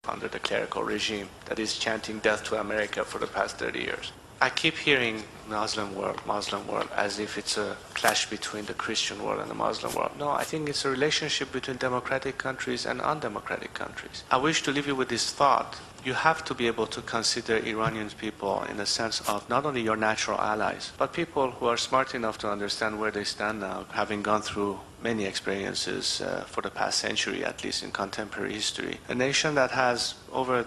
under the clerical regime that is chanting death to America for the past 30 years. I keep hearing Muslim world, as if it's a clash between the Christian world and the Muslim world. No, I think it's a relationship between democratic countries and undemocratic countries. I wish to leave you with this thought. You have to be able to consider Iranian people in the sense of not only your natural allies, but people who are smart enough to understand where they stand now, having gone through many experiences for the past century, at least in contemporary history. A nation that has over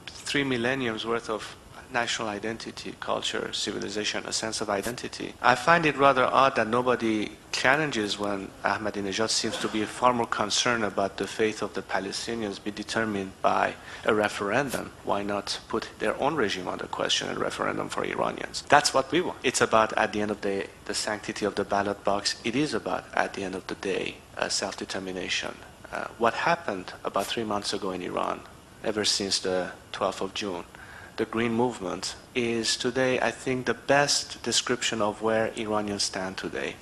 3 millenniums worth of national identity, culture, civilization, a sense of identity. I find it rather odd that nobody challenges when Ahmadinejad seems to be far more concerned about the fate of the Palestinians be determined by a referendum. Why not put their own regime under question, a referendum for Iranians? That's what we want. It's about, at the end of the day, the sanctity of the ballot box. It is about, at the end of the day, self-determination. What happened about 3 months ago in Iran, ever since the 12th of June, the Green Movement, is today, I think, the best description of where Iranians stand today.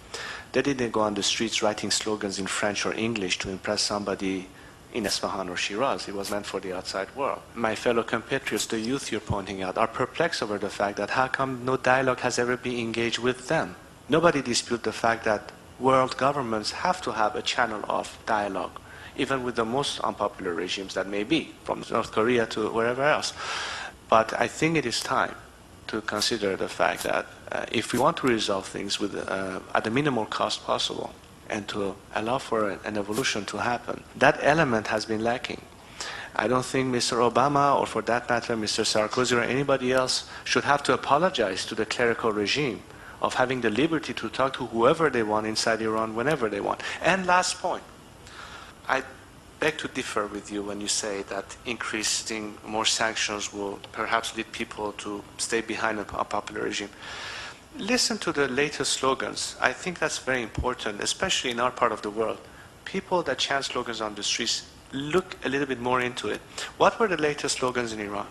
They didn't go on the streets writing slogans in French or English to impress somebody in Isfahan or Shiraz. It was meant for the outside world. My fellow compatriots, the youth you're pointing out, are perplexed over the fact that how come no dialogue has ever been engaged with them? Nobody disputes the fact that world governments have to have a channel of dialogue, even with the most unpopular regimes that may be, from North Korea to wherever else. But I think it is time to consider the fact that if we want to resolve things with, at the minimal cost possible and to allow for an evolution to happen, that element has been lacking. I don't think Mr. Obama, or for that matter Mr. Sarkozy or anybody else, should have to apologize to the clerical regime of having the liberty to talk to whoever they want inside Iran whenever they want. And last point, I beg to differ with you when you say that increasing more sanctions will perhaps lead people to stay behind a popular regime. Listen to the latest slogans. I think that's very important, especially in our part of the world. People that chant slogans on the streets, look a little bit more into it. What were the latest slogans in Iran?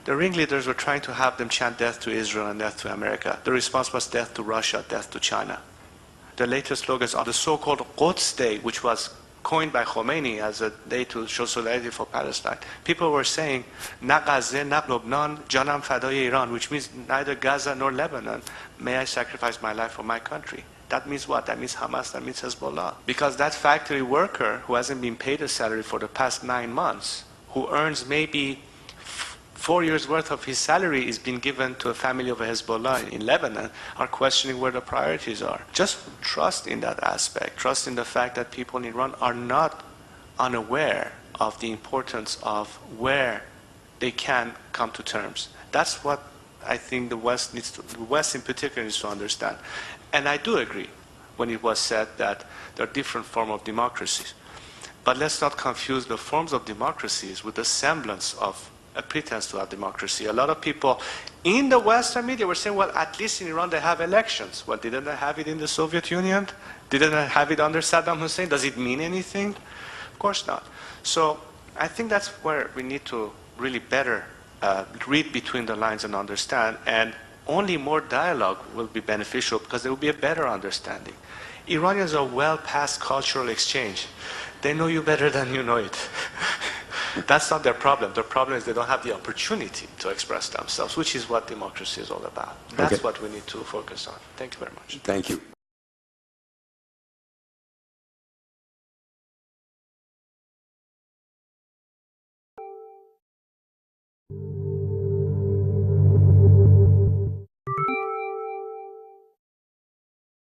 The ringleaders were trying to have them chant death to Israel and death to America. The response was death to Russia, death to China. The latest slogans on the so-called Quds Day, which was coined by Khomeini as a day to show solidarity for Palestine. People were saying, Na Gaza, na Lebanon, Janam Fadai Iran, which means neither Gaza nor Lebanon. May I sacrifice my life for my country. That means what? That means Hamas, that means Hezbollah. Because that factory worker who hasn't been paid a salary for the past 9 months, who earns maybe 4 years' worth of his salary is being given to a family of a Hezbollah in Lebanon, are questioning where the priorities are. Just trust in that aspect. Trust in the fact that people in Iran are not unaware of the importance of where they can come to terms. That's what I think the West in particular needs to understand. And I do agree when it was said that there are different forms of democracies. But let's not confuse the forms of democracies with the semblance of a pretense to have democracy. A lot of people in the Western media were saying, well, at least in Iran they have elections. Well, didn't they have it in the Soviet Union? Didn't they have it under Saddam Hussein? Does it mean anything? Of course not. So I think that's where we need to really better read between the lines and understand, and only more dialogue will be beneficial because there will be a better understanding. Iranians are well past cultural exchange. They know you better than you know it. That's not their problem. Their problem is they don't have the opportunity to express themselves, which is what democracy is all about. That's what we need to focus on. Thank you very much. Thank you.